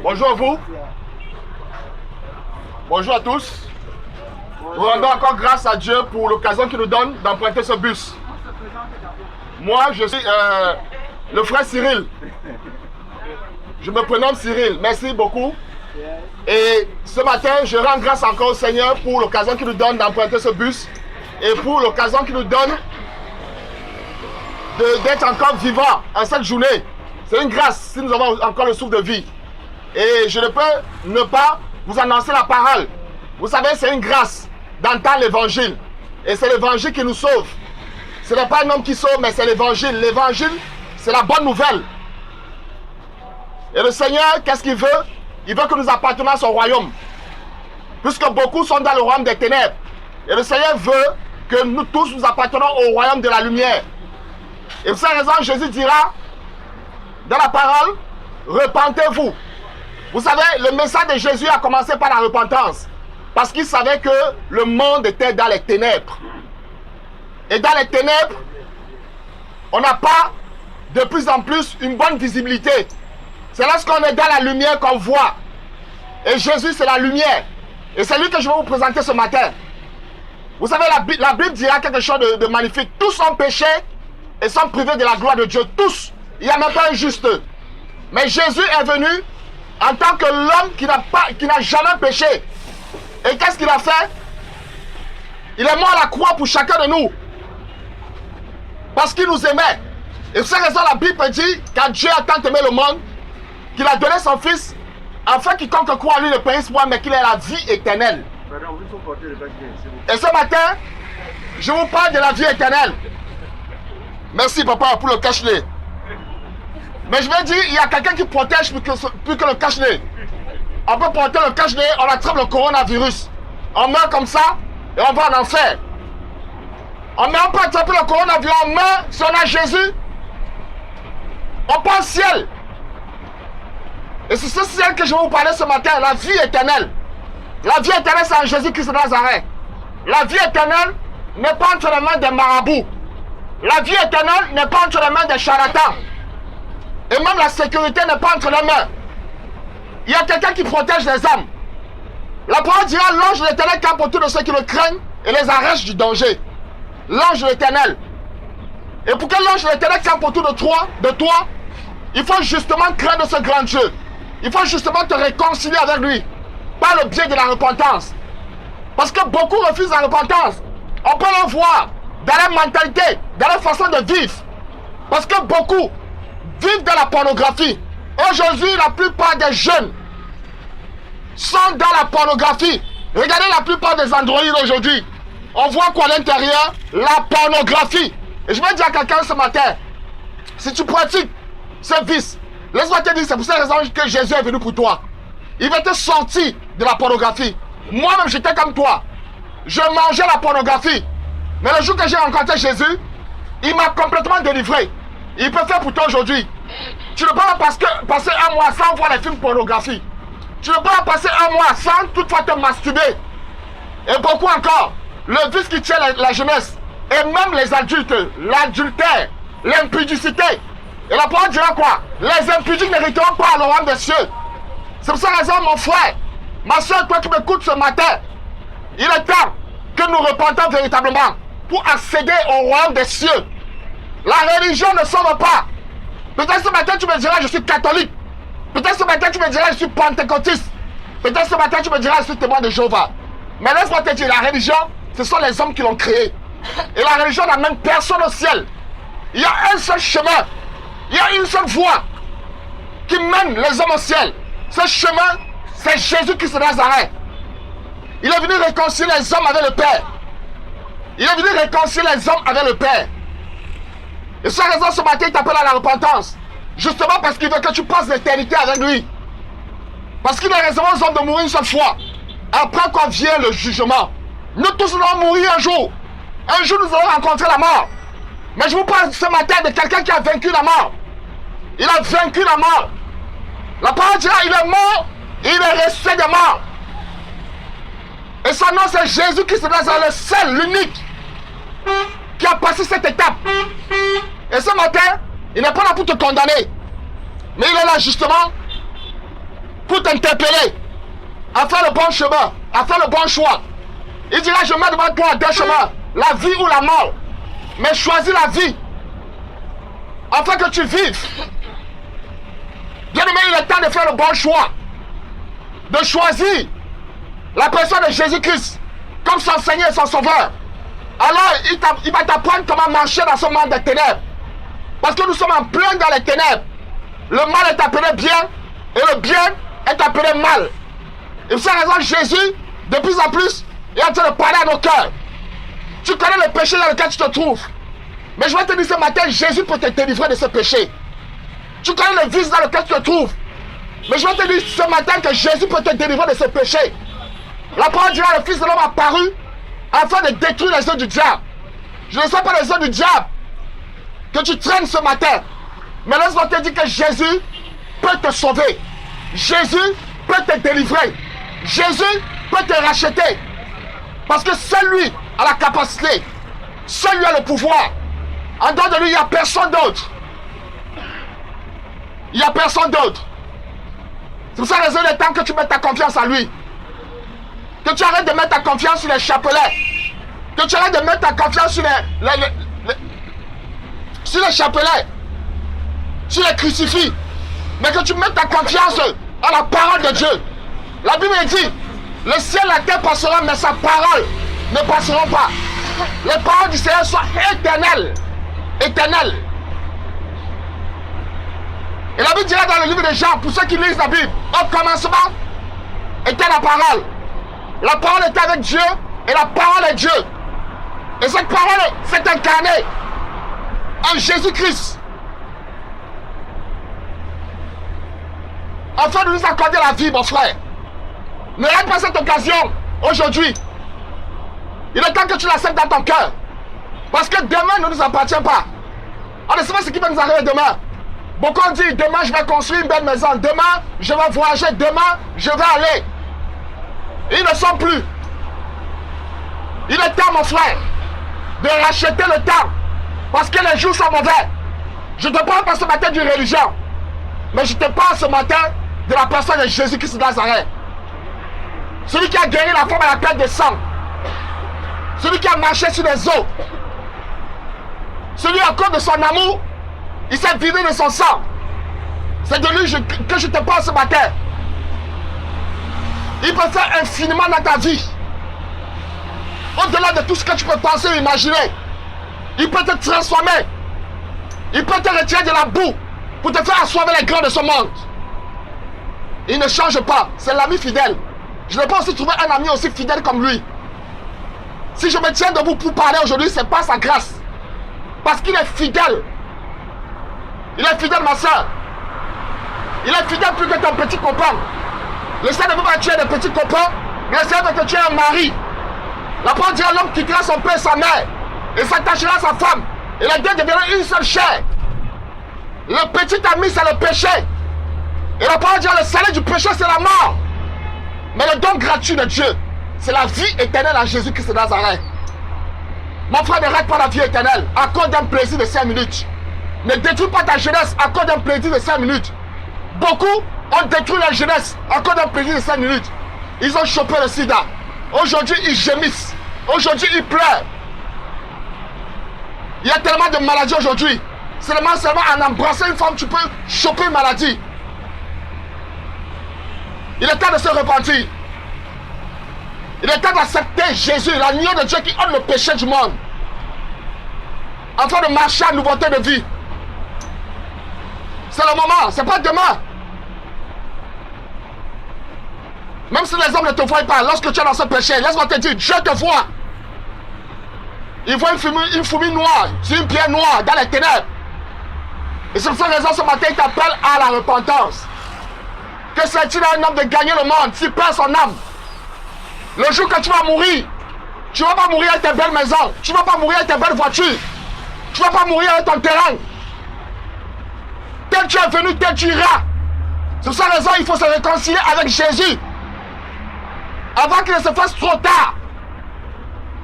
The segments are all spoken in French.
Bonjour à vous. Bonjour à tous. Nous rendons encore grâce à Dieu pour l'occasion qu'il nous donne d'emprunter ce bus. Moi, je suis le frère Cyril. Je me prénomme Cyril. Merci beaucoup. Et ce matin, je rends grâce encore au Seigneur pour l'occasion qu'il nous donne d'emprunter ce bus et pour l'occasion qu'il nous donne d'être encore vivant en cette journée. C'est une grâce si nous avons encore le souffle de vie. Et je ne peux ne pas vous annoncer la parole. Vous savez, c'est une grâce d'entendre l'évangile. Et c'est l'évangile qui nous sauve. Ce n'est pas un homme qui sauve, mais c'est l'évangile. L'évangile, c'est la bonne nouvelle. Et le Seigneur, qu'est-ce qu'il veut? Il veut que nous appartenions à son royaume. Puisque beaucoup sont dans le royaume des ténèbres. Et le Seigneur veut que nous tous nous appartenons au royaume de la lumière. Et pour cette raison, Jésus dira dans la parole, repentez-vous. Vous savez, le message de Jésus a commencé par la repentance. Parce qu'il savait que le monde était dans les ténèbres. Et dans les ténèbres, on n'a pas de plus en plus une bonne visibilité. C'est lorsqu'on est dans la lumière qu'on voit. Et Jésus, c'est la lumière. Et c'est lui que je vais vous présenter ce matin. Vous savez, la Bible dira quelque chose de magnifique. Tous ont péché et sont privés de la gloire de Dieu. Tous. Il n'y a même pas un juste. Mais Jésus est venu en tant que l'homme qui n'a jamais péché. Et qu'est-ce qu'il a fait? Il est mort à la croix pour chacun de nous. Parce qu'il nous aimait. Et pour cette raison, la Bible dit qu'à Dieu a tant aimé le monde qu'il a donné son Fils afin quiconque croit en lui ne périsse point, mais qu'il ait la vie éternelle. Et ce matin, je vous parle de la vie éternelle. Merci papa pour le cache-nez. Mais je vais dire, il y a quelqu'un qui protège plus que le cache-nez. On peut porter le cache-nez, on attrape le coronavirus. On meurt comme ça et on va en enfer. On peut attraper le coronavirus, on meurt, si on a Jésus, on part au ciel. Et c'est ce ciel que je vais vous parler ce matin, la vie éternelle. La vie éternelle, c'est en Jésus-Christ de Nazareth. La vie éternelle n'est pas entre les mains des marabouts. La vie éternelle n'est pas entre les mains des charlatans. Et même la sécurité n'est pas entre les mains. Il y a quelqu'un qui protège les âmes. La parole dira, l'ange de l'éternel campe autour de ceux qui le craignent et les arrache du danger. L'ange de l'éternel. Et pour que l'ange de l'éternel campe autour de toi, il faut justement craindre ce grand Dieu. Il faut justement te réconcilier avec lui par le biais de la repentance. Parce que beaucoup refusent la repentance. On peut le voir dans leur mentalité, dans leur façon de vivre. Parce que beaucoup vivent dans la pornographie. Aujourd'hui, la plupart des jeunes sont dans la pornographie. Regardez la plupart des androïdes aujourd'hui. On voit quoi à l'intérieur? La pornographie. Et je vais dire à quelqu'un ce matin, si tu pratiques ce vice, laisse-moi te dire, c'est pour cette raison que Jésus est venu pour toi. Il va te sortir de la pornographie. Moi-même, j'étais comme toi. Je mangeais la pornographie. Mais le jour que j'ai rencontré Jésus, il m'a complètement délivré. Il peut faire pour toi aujourd'hui. Tu ne peux pas passer un mois sans voir les films pornographiques. Tu ne peux pas passer un mois sans toutefois te masturber. Et beaucoup encore. Le vice qui tient la jeunesse. Et même les adultes. L'adultère. L'impudicité. Et la parole dira quoi? Les impudiques n'hériteront pas le royaume des cieux. C'est pour cette raison, mon frère, ma soeur, toi qui m'écoutes ce matin, il est temps que nous repentons véritablement pour accéder au royaume des cieux. La religion ne sauve pas. Peut-être ce matin tu me diras je suis catholique. Peut-être ce matin tu me diras je suis pentecôtiste. Peut-être ce matin tu me diras je suis témoin de Jéhovah. Mais laisse-moi te dire, la religion, ce sont les hommes qui l'ont créée. Et la religion n'amène personne au ciel. Il y a un seul chemin. Il y a une seule voie qui mène les hommes au ciel. Ce chemin, c'est Jésus-Christ de Nazareth. Il est venu réconcilier les hommes avec le Père. Il est venu réconcilier les hommes avec le Père. Et sa raison ce matin, il t'appelle à la repentance. Justement parce qu'il veut que tu passes l'éternité avec lui. Parce qu'il est réservé aux hommes de mourir une seule fois. Après quoi vient le jugement. Nous tous allons mourir un jour. Un jour nous allons rencontrer la mort. Mais je vous parle ce matin de quelqu'un qui a vaincu la mort. Il a vaincu la mort. La parole dira, il est mort, il est resté de mort. Et son nom c'est Jésus-Christ de Nazareth, le seul, l'unique, qui a passé cette étape. Et ce matin, il n'est pas là pour te condamner. Mais il est là justement pour t'interpeller à faire le bon chemin, à faire le bon choix. Il dira, je mets devant toi deux chemins, la vie ou la mort. Mais choisis la vie, afin que tu vives. Bien-aimé, il est temps de faire le bon choix, de choisir la personne de Jésus-Christ comme son Seigneur et son Sauveur. Alors, il va t'apprendre comment marcher dans ce monde des ténèbres. Parce que nous sommes en plein dans les ténèbres. Le mal est appelé bien et le bien est appelé mal. Et pour cette raison, Jésus, de plus en plus, est en train de parler à nos cœurs. Tu connais le péché dans lequel tu te trouves. Mais je vais te dire ce matin, Jésus peut te délivrer de ce péché. Tu connais le vice dans lequel tu te trouves. Mais je vais te dire ce matin que Jésus peut te délivrer de ce péché. La parole dira, le Fils de l'homme a paru afin de détruire les œuvres du diable. Je ne sais pas les œuvres du diable que tu traînes ce matin. Mais laisse-moi te dire que Jésus peut te sauver. Jésus peut te délivrer. Jésus peut te racheter. Parce que seul lui a la capacité. Seul lui a le pouvoir. En dehors de lui, il n'y a personne d'autre. Il n'y a personne d'autre. C'est pour ça que il est temps que tu mettes ta confiance en lui. Que tu arrêtes de mettre ta confiance sur les chapelets. Que tu arrêtes de mettre ta confiance sur les chapelets. Sur les crucifix. Mais que tu mettes ta confiance en la parole de Dieu. La Bible dit, le ciel et la terre passeront, mais sa parole ne passeront pas. Les paroles du Seigneur sont éternelles. Éternelles. Et la Bible dira dans le livre de Jean, pour ceux qui lisent la Bible, au commencement était la parole. La parole était avec Dieu et la parole est Dieu. Et cette parole s'est incarnée en Jésus-Christ. Afin de nous accorder la vie, mon frère. Ne rate pas cette occasion aujourd'hui. Il est temps que tu l'acceptes dans ton cœur. Parce que demain ne nous appartient pas. On ne sait pas ce qui va nous arriver demain. Beaucoup disent, demain je vais construire une belle maison. Demain je vais voyager. Demain je vais aller. Ils ne sont plus. Il est temps, mon frère, de racheter le temps. Parce que les jours sont mauvais. Je ne te parle pas ce matin d'une religion. Mais je te parle ce matin de la personne de Jésus-Christ de Nazareth. Celui qui a guéri la femme à la perte de sang. Celui qui a marché sur les eaux. Celui à cause de son amour, il s'est vidé de son sang. C'est de lui que je te parle ce matin. Il peut faire infiniment dans ta vie. Au-delà de tout ce que tu peux penser ou imaginer. Il peut te transformer. Il peut te retirer de la boue pour te faire asseoir les grands de ce monde. Il ne change pas. C'est l'ami fidèle. Je n'ai pas aussi trouvé un ami aussi fidèle comme lui. Si je me tiens debout pour parler aujourd'hui, c'est pas sa grâce. Parce qu'il est fidèle. Il est fidèle, ma soeur. Il est fidèle plus que ton petit copain. Le Seigneur ne veut pas tuer des petits copains, mais le Seigneur veut que tu aies un mari. La parole dit à l'homme quittera son père et sa mère et s'attachera à sa femme. Et les deux deviendront une seule chair. Le petit ami, c'est le péché. Et la parole dit le salaire du péché, c'est la mort. Mais le don gratuit de Dieu, c'est la vie éternelle en Jésus-Christ de Nazareth. Mon frère, ne rate pas la vie éternelle à cause d'un plaisir de 5 minutes. Ne détruis pas ta jeunesse à cause d'un plaisir de 5 minutes. Beaucoup ont détruit la jeunesse à cause d'un plaisir de 5 minutes. Ils ont chopé le sida. Aujourd'hui, ils gémissent. Aujourd'hui, ils pleurent. Il y a tellement de maladies aujourd'hui. Seulement en embrassant une femme, tu peux choper une maladie. Il est temps de se repentir. Il est temps d'accepter Jésus, l'agneau de Dieu qui ôte le péché du monde. Afin de marcher en nouveauté de vie. C'est le moment, c'est pas demain. Même si les hommes ne te voient pas, lorsque tu es dans ce péché, laisse-moi te dire, Dieu te voit. Il voit une fourmi noire, sur une pierre noire, dans les ténèbres. Et c'est pour cette raison, ce matin, il t'appelle à la repentance. Que c'est-il à un homme de gagner le monde s'il perd son âme? Le jour que tu vas mourir, tu ne vas pas mourir avec tes belles maisons, tu ne vas pas mourir avec tes belles voitures, tu ne vas pas mourir avec ton terrain. Tel tu es venu, tel tu iras. C'est pour cette raison il faut se réconcilier avec Jésus. Avant qu'il ne se fasse trop tard.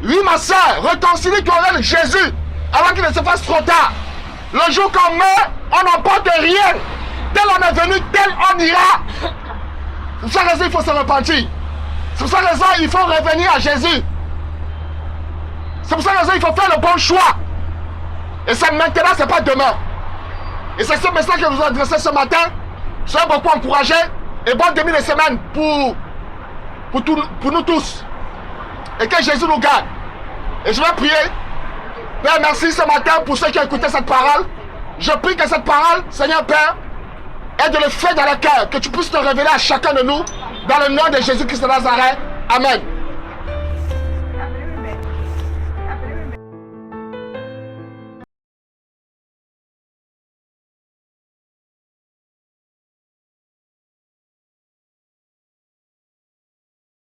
Oui, ma soeur, réconcilie-toi avec Jésus avant qu'il ne se fasse trop tard. Le jour qu'on meurt, on n'emporte rien. Tel on est venu, tel on ira. C'est pour ça raison il faut se repentir. C'est pour ça raison il faut revenir à Jésus. C'est pour ça raison il faut faire le bon choix. Et c'est maintenant, c'est pas demain. Et c'est ce message que je vous adresse ce matin. Soyez beaucoup encouragés. Et bon début de semaine pour nous tous. Et que Jésus nous garde. Et je vais prier. Père, merci ce matin pour ceux qui ont écouté cette parole. Je prie que cette parole, Seigneur Père, ait de le fait dans le cœur. Que tu puisses te révéler à chacun de nous. Dans le nom de Jésus-Christ de Nazareth. Amen.